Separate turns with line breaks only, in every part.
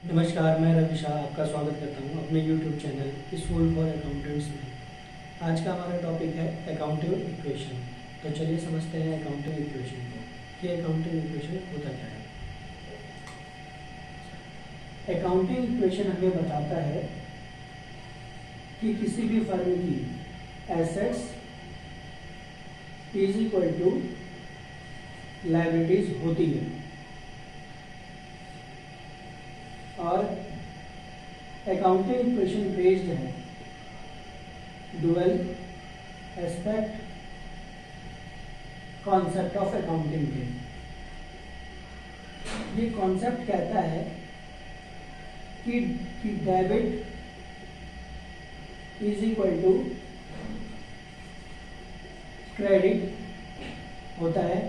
नमस्कार, मैं रवि शाह आपका स्वागत करता हूं अपने YouTube channel school for accountants में। आज का हमारा टॉपिक है अकाउंटिंग इक्वेशन। तो चलिए समझते हैं अकाउंटिंग इक्वेशन को कि अकाउंटिंग इक्वेशन होता क्या है। अकाउंटिंग इक्वेशन हमें बताता है कि किसी भी फर्म की assets is equal to liabilities होती है और अकाउंटिंग इक्वेशन बेस्ड है dual aspect concept of accounting के। ये कॉन्सेप्ट कहता है कि debit is equal to credit होता है।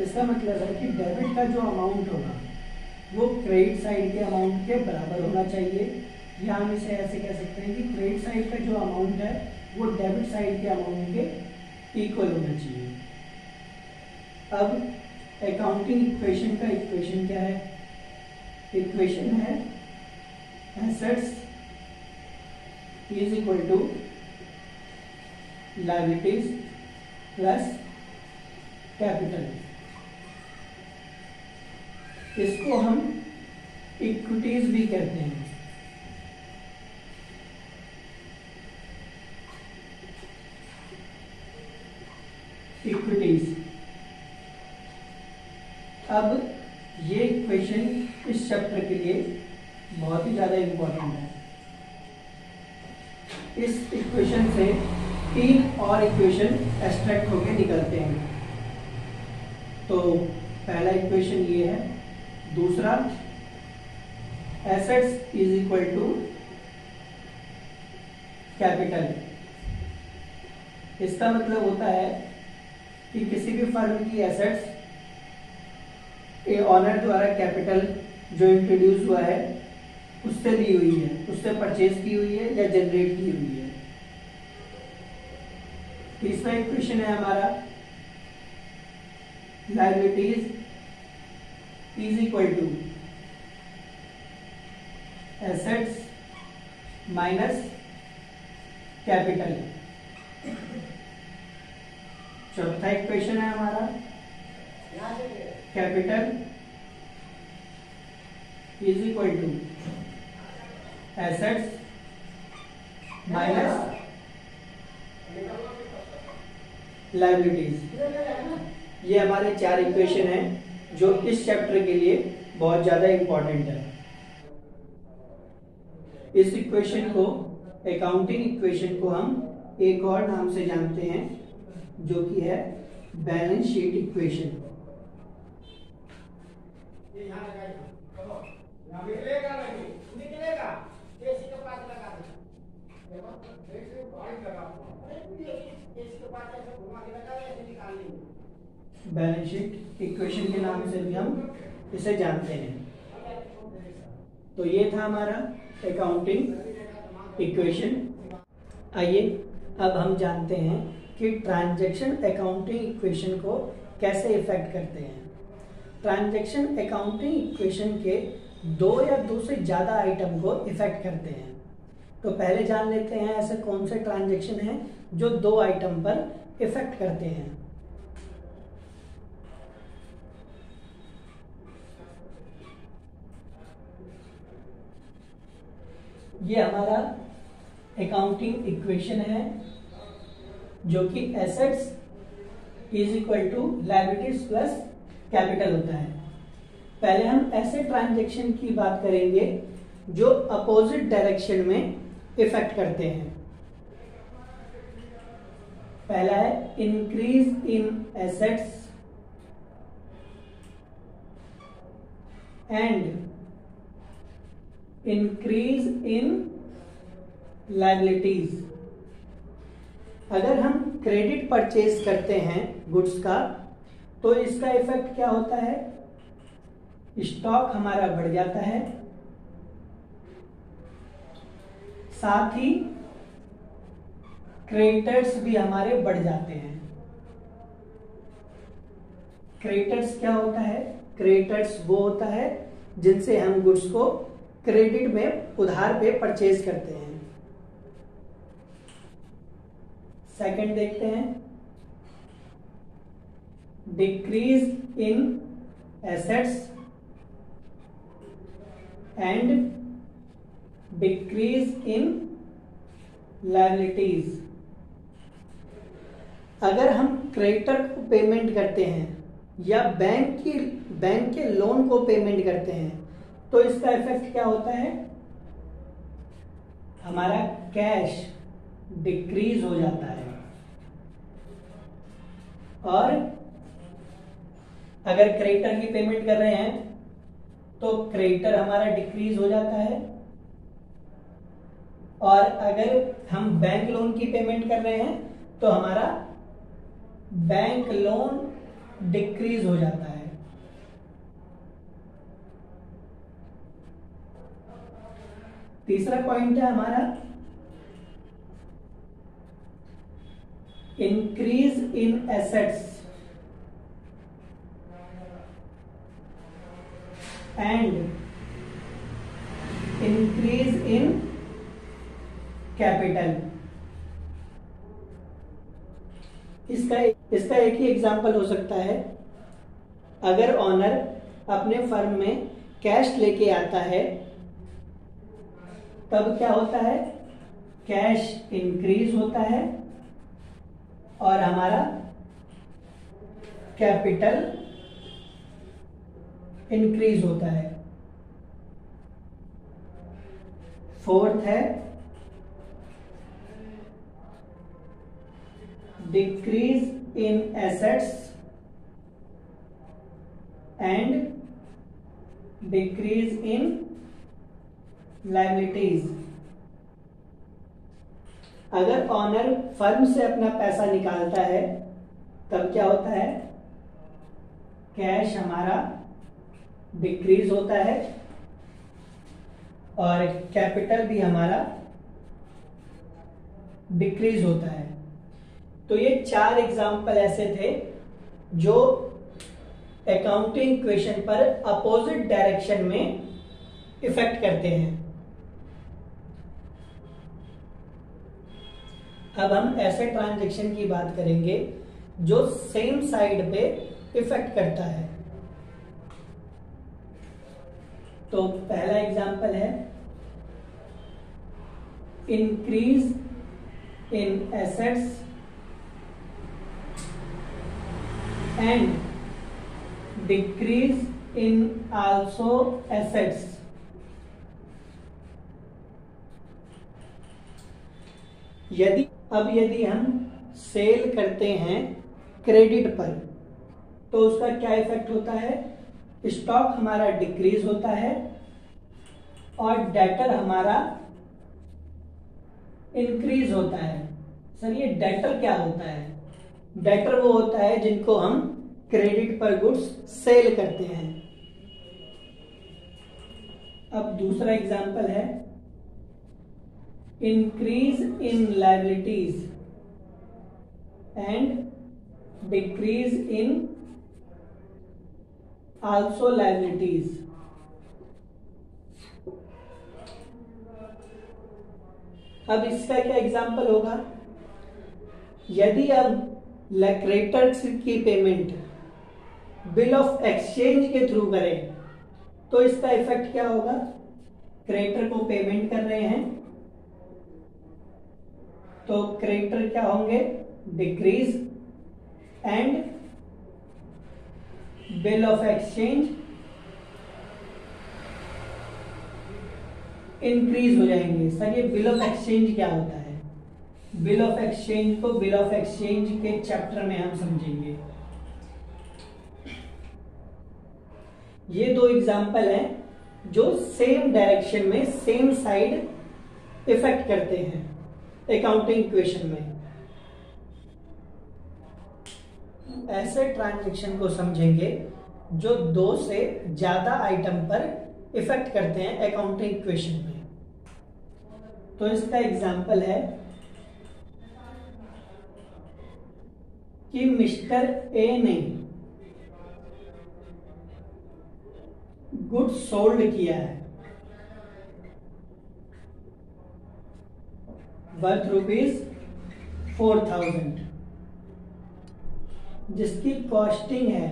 इसका मतलब है कि डेबिट का जो अमाउंट होगा वो क्रेडिट साइड के अमाउंट के बराबर होना चाहिए, या हम इसे ऐसे कह सकते हैं कि क्रेडिट साइड का जो अमाउंट है वो डेबिट साइड के अमाउंट के इक्वल होना चाहिए। अब अकाउंटिंग इक्वेशन का इक्वेशन क्या है? इक्वेशन है assets is equal to liabilities plus capital. इसको हम इक्विटीज भी कहते हैं। इक्विटीज। अब ये इक्वेशन इस चैप्टर के लिए बहुत ही ज्यादा इंपॉर्टेंट है। इस इक्वेशन से 3 और इक्वेशन एक्सट्रैक्ट होके निकलते हैं। तो पहला इक्वेशन ये है। दूसरा, assets is equal to capital. इसका मतलब होता है कि किसी भी फर्म की एसेट्स ऑनर द्वारा कैपिटल जो इंट्रोड्यूस हुआ है उससे ली हुई है, उससे परचेज की हुई है या जनरेट की हुई है। तीसरा इक्वेशन है हमारा liabilities is equal to assets minus capital. चौथा इक्वेशन है हमारा capital is equal to assets minus liabilities. ये हमारे 4 इक्वेशन हैं जो इस चैप्टर के लिए बहुत ज्यादा इंपॉर्टेंट है। इस इक्वेशन को, अकाउंटिंग इक्वेशन को हम एक और नाम से जानते हैं जो कि है balance sheet equation. Balance sheet equation के नाम से भी हम इसे जानते हैं। तो ये था हमारा अकाउंटिंग इक्वेशन। आइए अब हम जानते हैं कि ट्रांजैक्शन अकाउंटिंग इक्वेशन को कैसे इफेक्ट करते हैं। ट्रांजैक्शन अकाउंटिंग इक्वेशन के 2 या 2 से ज्यादा आइटम को इफेक्ट करते हैं। तो पहले जान लेते हैं ऐसे कौन से ट्रांजैक्शन हैं जो 2 आइटम पर इफेक्ट करते हैं। ये हमारा अकाउंटिंग इक्वेशन है जो कि assets is equal to liabilities plus capital होता है। पहले हम ऐसे ट्रांजैक्शन की बात करेंगे जो अपोजिट डायरेक्शन में इफेक्ट करते हैं। पहला है increase in assets and increase in liabilities. अगर हम क्रेडिट परचेज करते हैं गुड्स का तो इसका इफेक्ट क्या होता है? स्टॉक हमारा बढ़ जाता है, साथ ही क्रेडिटर्स भी हमारे बढ़ जाते हैं। क्रेडिटर्स क्या होता है? क्रेडिटर्स वो होता है जिनसे हम गुड्स को क्रेडिट में उधार पे परचेज करते हैं। सेकंड देखते हैं, decrease in assets and decrease in liabilities. अगर हम क्रेडिटर को पेमेंट करते हैं या बैंक के लोन को पेमेंट करते हैं तो इसका इफेक्ट क्या होता है, हमारा कैश डिक्रीज हो जाता है। और अगर क्रेडिटर की पेमेंट कर रहे हैं तो क्रेडिटर हमारा डिक्रीज हो जाता है, और अगर हम बैंक लोन की पेमेंट कर रहे हैं तो हमारा बैंक लोन डिक्रीज हो जाता है। तीसरा पॉइंट है हमारा increase in assets and increase in capital. इसका एक ही एग्जांपल हो सकता है, अगर ऑनर अपने फर्म में कैश लेके आता है तब क्या होता है, कैश इंक्रीज होता है और हमारा कैपिटल इंक्रीज होता है। फोर्थ है decrease in assets and decrease in liabilities. अगर ऑनर फर्म से अपना पैसा निकालता है तब क्या होता है, कैश हमारा डिक्रीज होता है और कैपिटल भी हमारा डिक्रीज होता है। तो ये 4 एग्जाम्पल ऐसे थे जो अकाउंटिंग इक्वेशन पर अपोजिट डायरेक्शन में इफेक्ट करते हैं। अब हम ऐसे ट्रांजैक्शन की बात करेंगे जो सेम साइड पे इफेक्ट करता है। तो पहला एग्जांपल है increase in assets and decrease in also assets. यदि हम सेल करते हैं क्रेडिट पर तो उसका क्या इफेक्ट होता है, स्टॉक हमारा डिक्रीज होता है और डेटर हमारा इंक्रीज होता है। सर ये डेटर क्या होता है, डेटर वो होता है जिनको हम क्रेडिट पर गुड्स सेल करते हैं। अब दूसरा एग्जांपल है increase in liabilities and decrease in also liabilities. अब इसका क्या एग्जांपल होगा, यदि अब क्रेडिटर्स की पेमेंट बिल ऑफ एक्सचेंज के थ्रू करें तो इसका इफेक्ट क्या होगा, क्रेडिटर को पेमेंट कर रहे हैं तो क्रेडिटर क्या होंगे, decrease and bill of exchange increase हो जाएंगे। सर ये बिल ऑफ एक्सचेंज क्या होता है, बिल ऑफ एक्सचेंज को बिल ऑफ एक्सचेंज के चैप्टर में हम समझेंगे। ये 2 एग्जांपल हैं जो सेम डायरेक्शन में सेम साइड इफेक्ट करते हैं अकाउंटिंग इक्वेशन में। ऐसे ट्रांजैक्शन को समझेंगे जो 2 से ज्यादा आइटम पर इफेक्ट करते हैं अकाउंटिंग इक्वेशन में। तो इसका एग्जांपल है कि मिस्टर ए ने गुड्स सोल्ड किया है वर्थ ₹4,000, जिसकी कॉस्टिंग है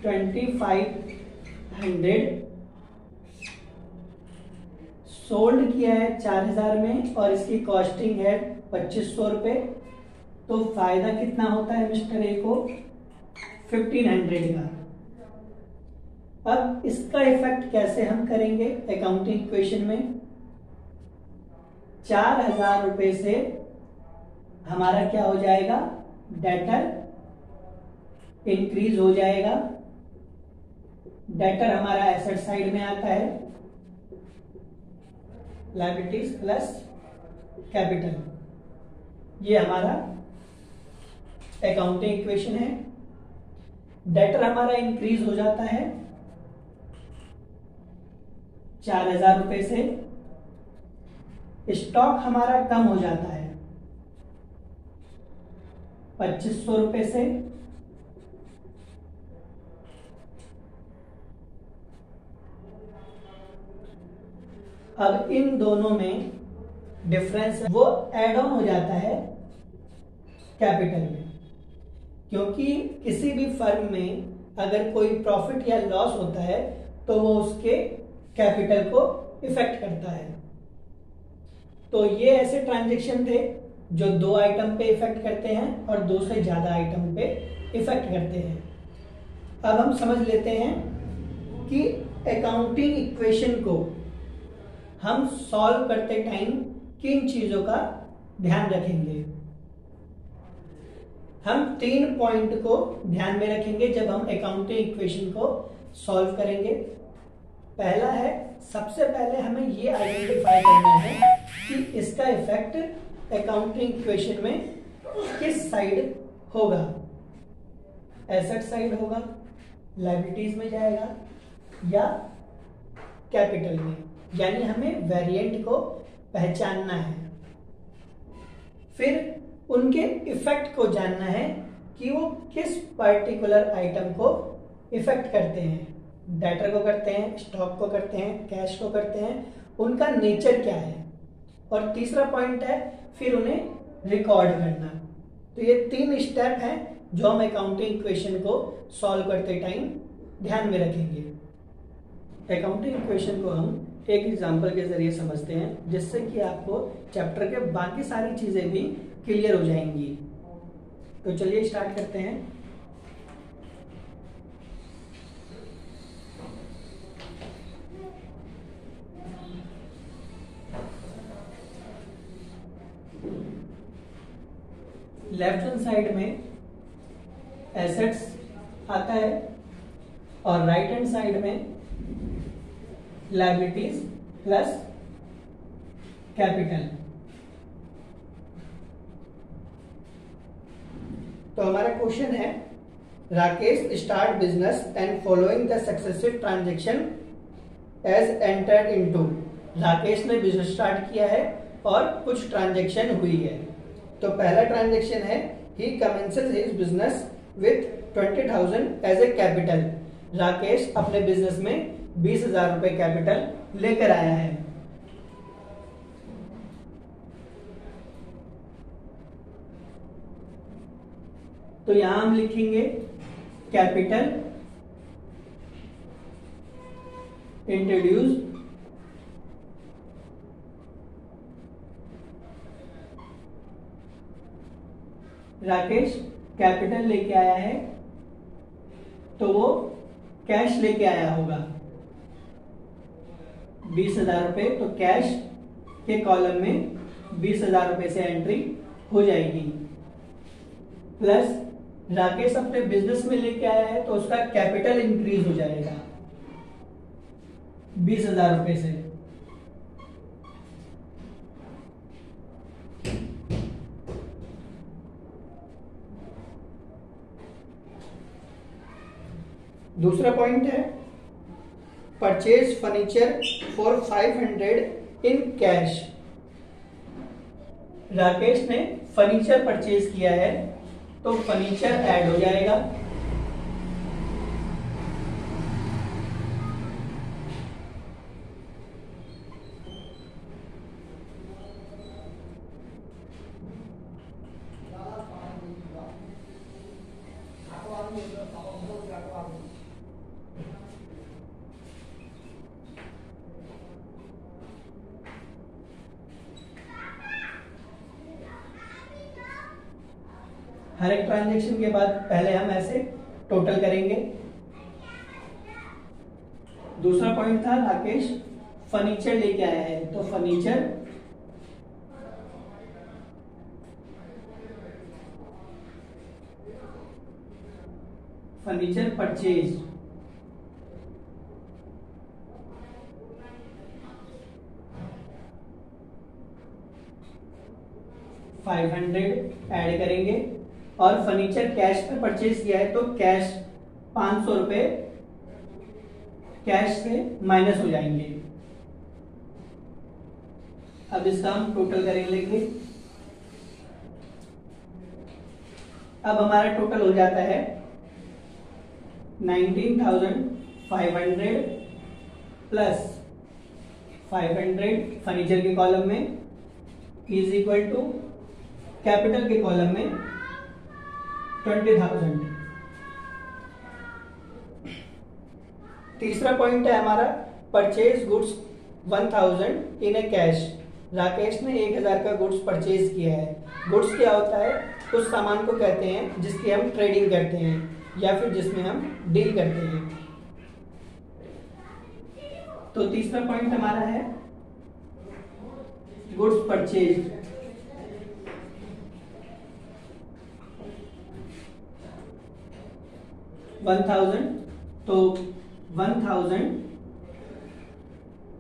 2500, सोल्ड किया है 4000 में और इसकी कॉस्टिंग है 2500 रुपये। तो फायदा कितना होता है मिस्टर ए को? 1500 का। अब इसका इफेक्ट कैसे हम करेंगे अकाउंटिंग इक्वेशन में? 4000 रुपये से हमारा क्या हो जाएगा? डेटर इंक्रीज हो जाएगा। डेटर हमारा एसेट साइड में आता है, लायबिलिटीज प्लस कैपिटल। ये हमारा अकाउंटिंग इक्वेशन है। डेटर हमारा इंक्रीज हो जाता है 4000 रुपये से। स्टॉक हमारा कम हो जाता है 2500 रुपये से। अब इन दोनों में डिफरेंस वो ऐड ऑन हो जाता है कैपिटल में, क्योंकि किसी भी फर्म में अगर कोई प्रॉफिट या लॉस होता है तो वो उसके कैपिटल को इफेक्ट करता है। तो ये ऐसे ट्रांजैक्शन थे जो 2 आइटम पे इफेक्ट करते हैं और 2 से ज्यादा आइटम पे इफेक्ट करते हैं। अब हम समझ लेते हैं कि अकाउंटिंग इक्वेशन को हम सॉल्व करते टाइम किन चीजों का ध्यान रखेंगे। हम 3 पॉइंट को ध्यान में रखेंगे जब हम अकाउंटिंग इक्वेशन को सॉल्व करेंगे। पहला है, सबसे पहले हमें ये आइडेंटिफाई करना है कि इसका इफेक्ट अकाउंटिंग इक्वेशन में किस साइड होगा। एसेट साइड होगा, लायबिलिटीज में जाएगा या कैपिटल में। यानी हमें वेरिएंट को पहचानना है। फिर उनके इफेक्ट को जानना है कि वो किस पर्टिकुलर आइटम को इफेक्ट करते हैं। डेटर को करते हैं, स्टॉक को करते हैं, कैश को करते हैं, उनका नेचर क्या है। और तीसरा पॉइंट है फिर उन्हें रिकॉर्ड करना। तो ये 3 स्टेप हैं जो हम अकाउंटिंग इक्वेशन को सॉल्व करते टाइम ध्यान में रखेंगे। अकाउंटिंग इक्वेशन को हम एक एग्जांपल के जरिए समझते हैं, जिससे कि आपको चैप्टर के बाकी सारी चीजें भी क्लियर हो जाएंगी। तो चलिए स्टार्ट करते हैं। लेफ्ट हैंड साइड में एसेट्स आता है और राइट हैंड साइड में लायबिलिटीज प्लस कैपिटल। तो हमारा क्वेश्चन है, Rakesh start business and following the successive transaction as entered into. Rakesh ने बिजनेस स्टार्ट किया है और कुछ ट्रांजैक्शन हुई है। तो पहला ट्रांजैक्शन है, he commences his business with 20,000 as a capital. Rakesh अपने बिजनेस में 20,000 रुपए कैपिटल लेकर आया है। तो यहां हम लिखेंगे कैपिटल इंट्रोड्यूस राकेश कैपिटल लेके आया है, तो वो कैश लेके आया होगा 20,000 रुपए। तो कैश के कॉलम में 20,000 रुपए से एंट्री हो जाएगी। प्लस राकेश अपने बिजनेस में लेके आया है तो उसका कैपिटल इंक्रीज हो जाएगा 20,000 रुपए से। दूसरा पॉइंट है, purchase furniture for 500 in cash. Rakesh ने फर्नीचर परचेज किया है तो फर्नीचर ऐड हो जाएगा। हर एक ट्रांजेक्शन के बाद पहले हम ऐसे टोटल करेंगे। दूसरा पॉइंट था राकेश फर्नीचर लेके आया है, तो फर्नीचर परचेज $500 ऐड करेंगे, और फर्नीचर कैश पे परचेज किया है तो कैश ₹500 कैश से माइनस हो जाएंगे। अब इसका हम टोटल कर लेंगे। अब हमारा टोटल हो जाता है 19,500 प्लस 500 फर्नीचर के कॉलम में इज इक्वल टू कैपिटल के कॉलम में 20,000। तीसरा पॉइंट है हमारा परचेज गुड्स 1,000 इन ए कैश। राकेश ने 1,000 का गुड्स परचेज किया है। गुड्स क्या होता है? उस सामान को कहते हैं जिसकी हम ट्रेडिंग करते हैं या फिर जिसमें हम डील करते हैं। तो तीसरा पॉइंट हमारा है गुड्स परचेज 1,000, तो 1,000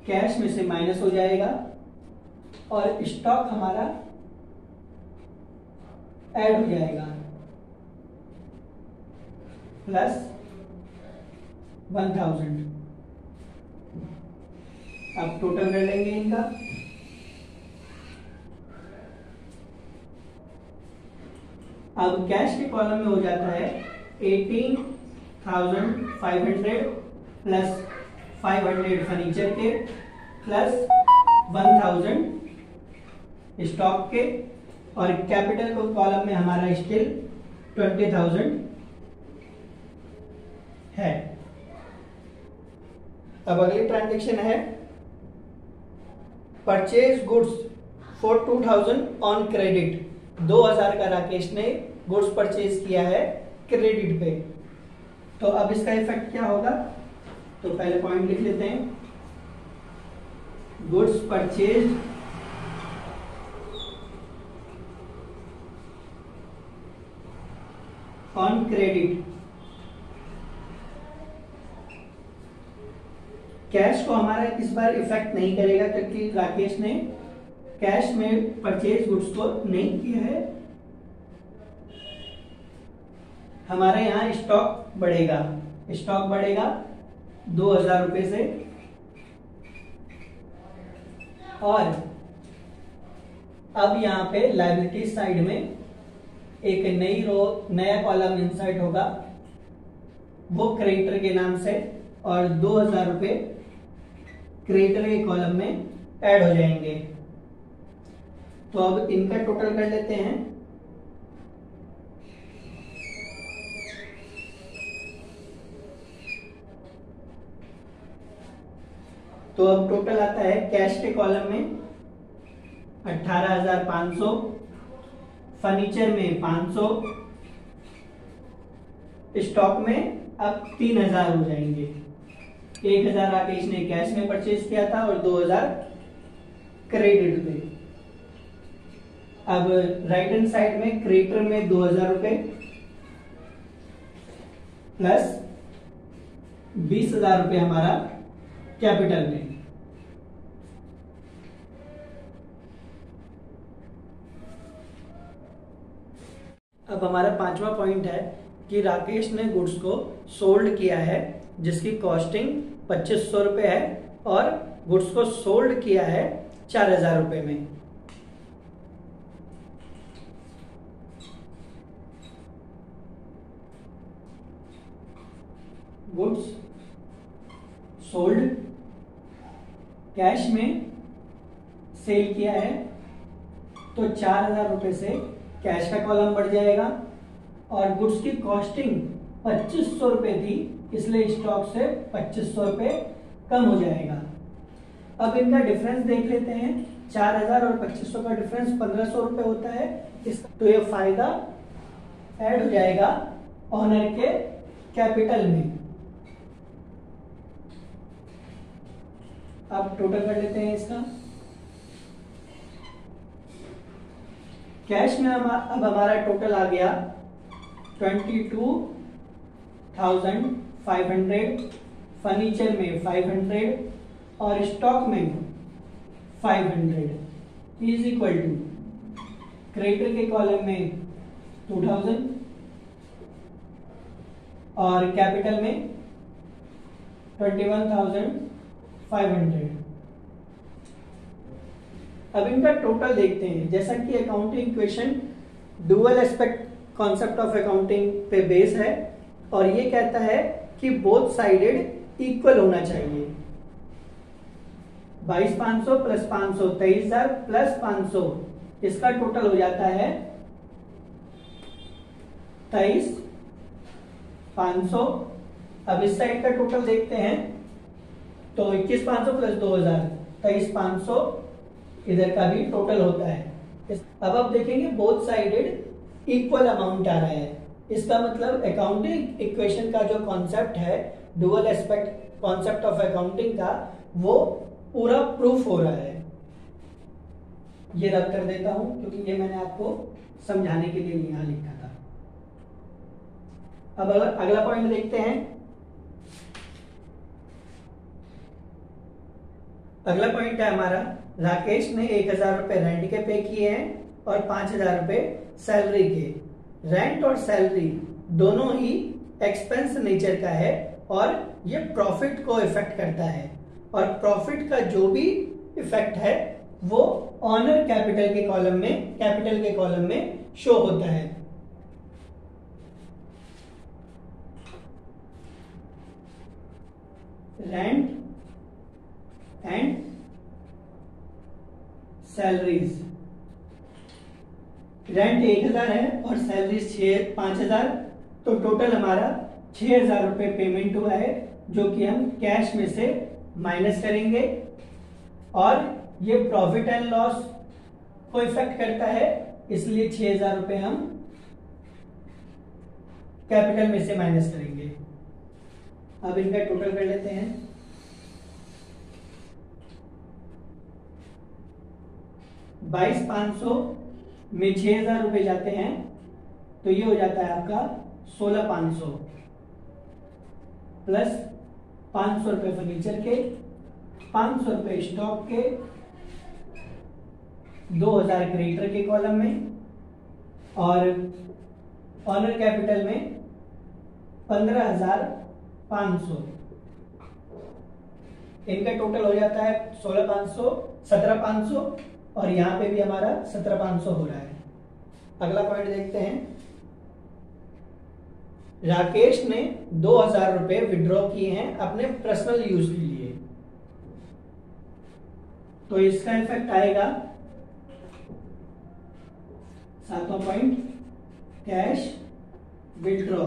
कैश में से माइनस हो जाएगा और स्टॉक हमारा ऐड हो जाएगा प्लस 1,000। अब टोटल कर लेंगे इनका। अब कैश के कॉलम में हो जाता है 18,500 प्लस 500 फर्नीचर के प्लस 1,000 स्टॉक के, और कैपिटल को कॉलम में हमारा स्टिल 20,000 है। अब अगली ट्रांजेक्शन है purchase goods for 2,000 on credit. 2,000 का राकेश ने गुड्स परचेज किया है क्रेडिट पे। तो अब इसका इफेक्ट क्या होगा? तो पहले पॉइंट लिख लेते हैं, goods purchase on credit. Cash को हमारा इस बार इफेक्ट नहीं करेगा क्योंकि राकेश ने कैश में परचेज गुड्स को नहीं किया है। हमारे यहां स्टॉक बढ़ेगा 2,000 रुपए से, और अब यहां पे लायबिलिटी साइड में एक नया कॉलम इंसर्ट होगा, वो क्रेडिटर के नाम से, और 2,000 रुपए क्रेडिटर के कॉलम में ऐड हो जाएंगे। तो अब इनका टोटल कर लेते हैं। तो अब टोटल आता है कैश के कॉलम में 18,500, फर्नीचर में 500, स्टॉक में अब 3,000 हो जाएंगे। 1,000 राकेश ने कैश में परचेज किया था और 2,000 क्रेडिट पे। अब राइट हैंड साइड में क्रेडिटर में 2,000 रुपए प्लस 20,000 रुपए हमारा कैपिटल में। अब हमारा पांचवा पॉइंट है कि राकेश ने गुड्स को सोल्ड किया है जिसकी कॉस्टिंग 2,500 रुपए है और गुड्स को सोल्ड किया है 4,000 रुपए में। गुड्स सोल्ड कैश में सेल किया है तो 4,000 रुपए से कैश का कॉलम बढ़ जाएगा, और गुड्स की कॉस्टिंग 2,500 रुपए थी इसलिए स्टॉक से 2,500 रुपए कम हो जाएगा। अब इनका डिफरेंस देख लेते हैं। 4,000 और 2,500 का डिफरेंस 1,500 रुपए होता है। तो ये फायदा ऐड हो जाएगा ऑनर के कैपिटल में। अब टोटल कर लेते हैं इसका। कैश में अब हमारा टोटल आ गया 22,500, फर्नीचर में 500 और स्टॉक में 500 इज इक्वल टू क्रेडिटर के कॉलम में 2000 और कैपिटल में 21,500। अब इनका टोटल देखते हैं। जैसा कि accounting equation dual aspect concept of accounting पे बेस है और ये कहता है कि बोथ साइडेड इक्वल होना चाहिए। 22,500 प्लस 500 23,000 प्लस 500 इसका टोटल हो जाता है 23,500। अब इस साइड का टोटल देखते हैं तो 21,500 प्लस 2,000 23,500 इधर का भी टोटल होता है। अब आप देखेंगे बोथ साइडेड इक्वल अमाउंट आ रहा है। इसका मतलब अकाउंटिंग इक्वेशन का जो कॉन्सेप्ट है dual aspect concept of accounting का वो पूरा प्रूफ हो रहा है। ये रब कर देता हूं क्योंकि ये मैंने आपको समझाने के लिए यहां लिखा था। अब अगला पॉइंट देखते हैं। अगला पॉइंट है हमारा, राकेश ने 1,000 रुपए रेंट के पे किए हैं और 5,000 रुपए सैलरी के। रेंट और सैलरी दोनों ही एक्सपेंस नेचर का है और ये प्रॉफिट को इफेक्ट करता है और प्रॉफिट का जो भी इफेक्ट है वो ऑनर कैपिटल के कॉलम में शो होता है। Rent and salaries. रेंट 1,000 है और सैलरीज 5,000, तो टोटल हमारा 6,000 रुपए पेमेंट हुआ है जो कि हम कैश में से माइनस करेंगे और ये प्रॉफिट एंड लॉस को इफेक्ट करता है, इसलिए 6,000 रुपए हम कैपिटल में से माइनस करेंगे। अब इनका टोटल कर लेते हैं। 22,500 में 6,000 रुपए जाते हैं तो ये हो जाता है आपका 16,500 प्लस 500 रुपए फर्नीचर के, 500 रुपए स्टॉक के, 2,000 क्रेडिटर के कॉलम में और ऑनर कैपिटल में 15,500। इनका टोटल हो जाता है 16,500, 17,500 और यहां पे भी हमारा 17,500 हो रहा है। अगला पॉइंट देखते हैं। राकेश ने 2,000 रुपए विड्रॉ किए हैं अपने पर्सनल यूज के लिए, तो इसका इफेक्ट आएगा 7वां point, cash withdraw.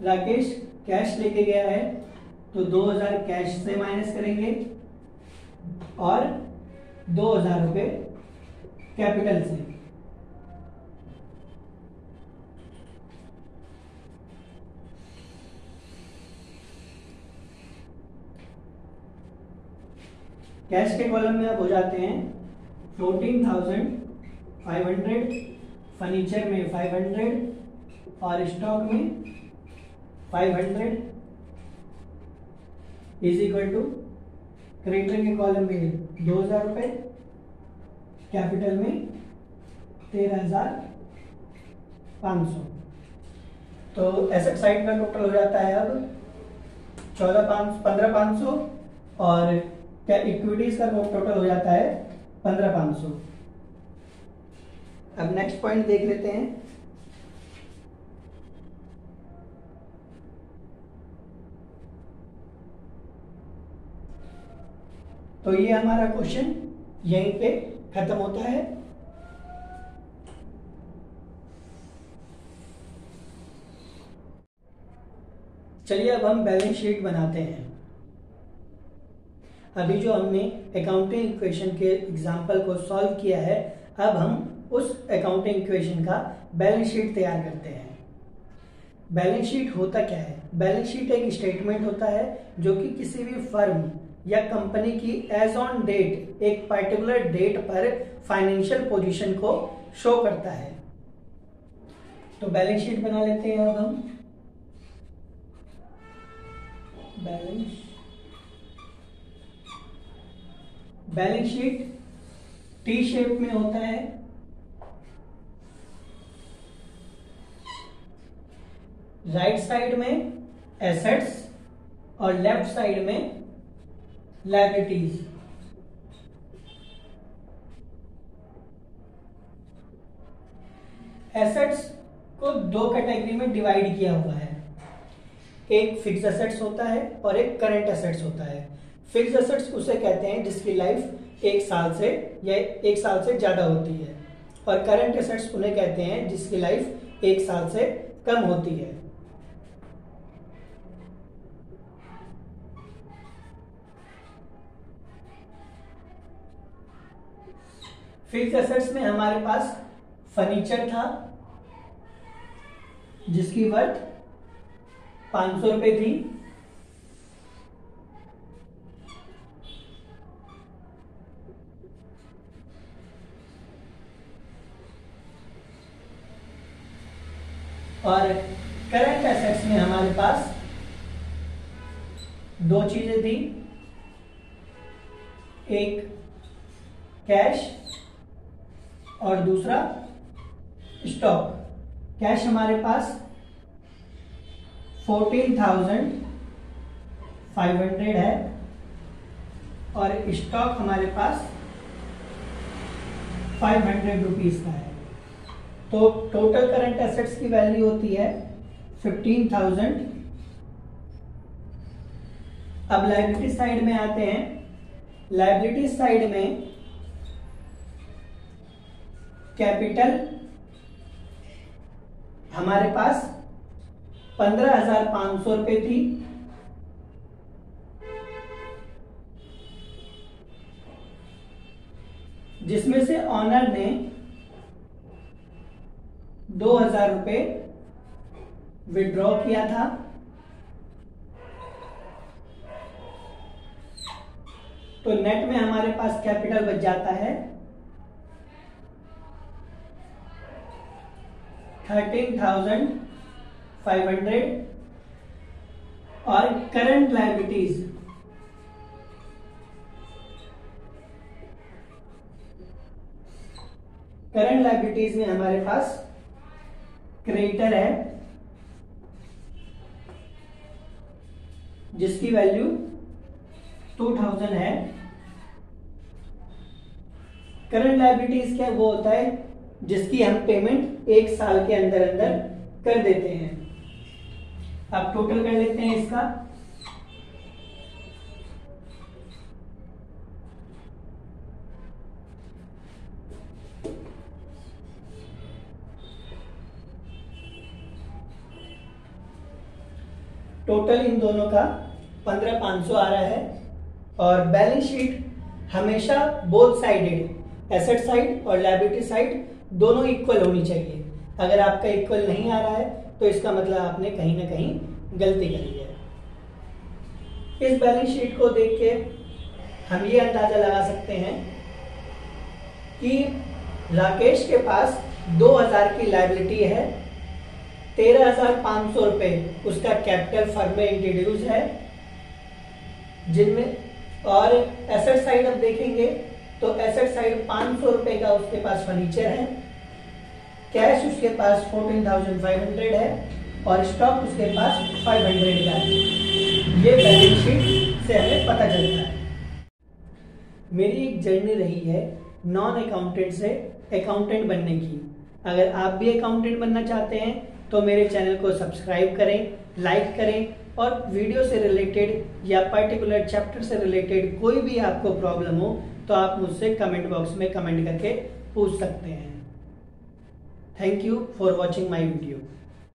Rakesh cash लेके गया है तो 2,000 कैश से माइनस करेंगे और 2,000 रुपए कैपिटल से। कैश के कॉलम में अब हो जाते हैं 14,500, फर्नीचर में 500 और स्टॉक में 500 इज इक्वल टू क्रेडिटर के कॉलम में 2,000 रुपए, कैपिटल में 13,500। तो एसेट साइड का टोटल हो जाता है अब 15,500 और क्या इक्विटीज का टोटल हो जाता है 15,500। अब नेक्स्ट पॉइंट देख लेते हैं। तो ये हमारा क्वेश्चन यहीं पे खत्म होता है। चलिए अब हम बैलेंस शीट बनाते हैं। अभी जो हमने अकाउंटिंग इक्वेशन के एग्जाम्पल को सॉल्व किया है, अब हम उस अकाउंटिंग इक्वेशन का बैलेंस शीट तैयार करते हैं। बैलेंस शीट होता क्या है? बैलेंस शीट एक स्टेटमेंट होता है जो कि किसी भी फर्म या कंपनी की एज ऑन डेट, एक पर्टिकुलर डेट पर फाइनेंशियल पोजीशन को शो करता है। तो बैलेंस शीट बना लेते हैं। अब हम बैलेंस शीट टी शेप में होता है। राइट साइड में एसेट्स और लेफ्ट साइड में लायबिलिटीज। एसेट्स को दो कैटेगरी में डिवाइड किया हुआ है। एक फिक्स एसेट्स होता है और एक करंट एसेट्स होता है। फिक्स एसेट्स उसे कहते हैं जिसकी लाइफ 1 साल से या 1 साल से ज्यादा होती है, और करंट एसेट्स उन्हें कहते हैं जिसकी लाइफ 1 साल से कम होती है। फिक्स एसेट्स में हमारे पास फर्नीचर था जिसकी वर्थ 500 रुपए थी। और करंट एसेट्स में हमारे पास 2 चीजें थी, एक कैश और दूसरा स्टॉक। कैश हमारे पास 14,500 है और स्टॉक हमारे पास 500 रुपीज का है। तो टोटल करंट एसेट्स की वैल्यू होती है 15,000। अब लायबिलिटी साइड में आते हैं। लायबिलिटी साइड में कैपिटल हमारे पास 15,500 रुपए थी, जिसमें से ऑनर ने 2,000 रुपए विड्रॉ किया था। तो नेट में हमारे पास कैपिटल बच जाता है 13,500 और करंट लायबिलिटीज में हमारे पास क्रेडिटर है जिसकी वैल्यू 2,000 है। करंट लायबिलिटीज क्या वो होता है जिसकी हम पेमेंट 1 साल के अंदर अंदर कर देते हैं। अब टोटल कर लेते हैं इसका। टोटल इन दोनों का 15,500 आ रहा है। और बैलेंस शीट हमेशा बोथ साइडेड, एसेट साइड और लायबिलिटी साइड दोनों इक्वल होनी चाहिए। अगर आपका इक्वल नहीं आ रहा है तो इसका मतलब आपने कहीं ना कहीं गलती करी है। इस बैलेंस शीट को देख के हम ये अंदाजा लगा सकते हैं कि राकेश के पास 2,000 की लायबिलिटी है, 13,500 रुपए उसका कैपिटल फर्म में इंट्रोड्यूस है, जिनमें और एसेट साइड अब देखेंगे तो एसेट साइड 500 रुपए का उसके पास फर्नीचर है, कैश उसके पास 14,500 है और स्टॉक उसके पास 500 का है। ये बैलेंस शीट से हमें पता चलता है। मेरी एक जर्नी रही है नॉन अकाउंटेंट से अकाउंटेंट बनने की। अगर आप भी अकाउंटेंट बनना चाहते हैं तो मेरे चैनल को सब्सक्राइब करें, लाइक करें और वीडियो से रिलेटेड या पर्टिकुलर चैप्टर से रिलेटेड कोई भी आपको प्रॉब्लम हो तो आप मुझसे कमेंट बॉक्स में कमेंट करके पूछ सकते हैं। Thank you for watching my video.